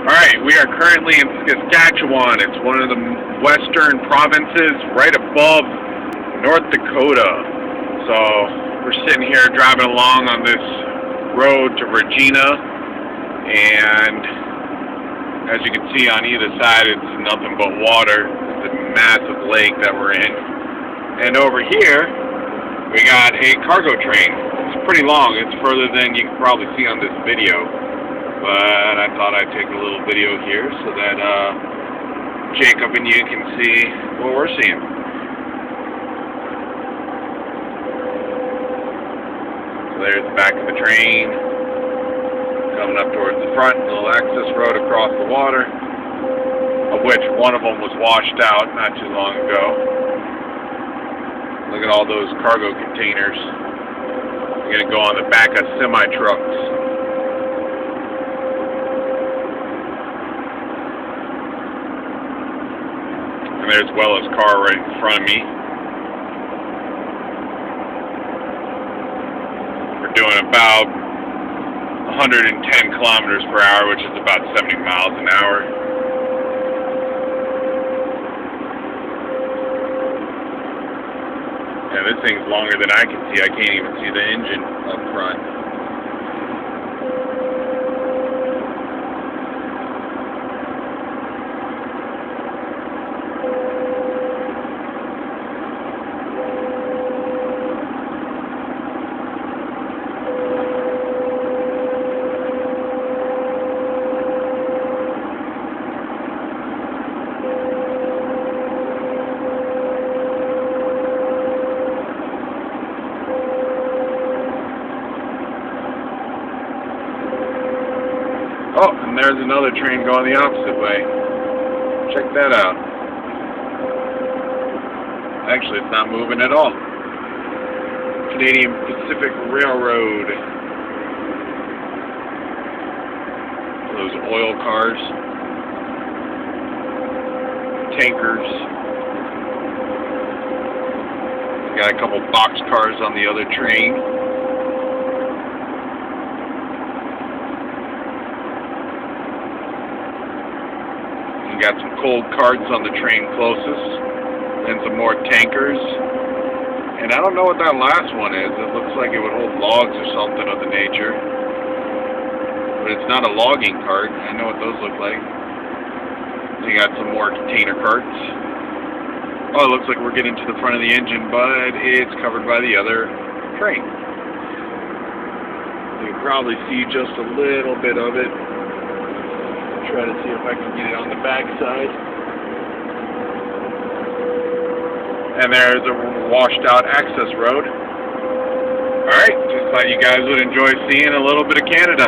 Alright, we are currently in Saskatchewan. It's one of the western provinces right above North Dakota. So we're sitting here driving along on this road to Regina, and as you can see on either side, it's nothing but water. It's a massive lake that we're in. And over here, we got a cargo train. It's pretty long. It's further than you can probably see on this video. But I thought I'd take a little video here so that Jacob and you can see what we're seeing. So there's the back of the train coming up towards the front, little access road across the water, of which one of them was washed out not too long ago. Look at all those cargo containers. They're going to go on the back of semi-trucks. There's Wella's car right in front of me. We're doing about 110 kilometers per hour, which is about 70 miles an hour. Yeah, this thing's longer than I can see. I can't even see the engine up front. Oh, and there's another train going the opposite way. Check that out. Actually, it's not moving at all. Canadian Pacific Railroad. Those oil cars. Tankers. Got a couple box cars on the other train. Got some cold carts on the train closest, and some more tankers. And I don't know what that last one is. It looks like it would hold logs or something of the nature. But it's not a logging cart. I know what those look like. You got some more container carts. Oh, it looks like we're getting to the front of the engine, but it's covered by the other train. You can probably see just a little bit of it. Try to see if I can get it on the back side. And there's a washed out access road. Alright, just thought you guys would enjoy seeing a little bit of Canada.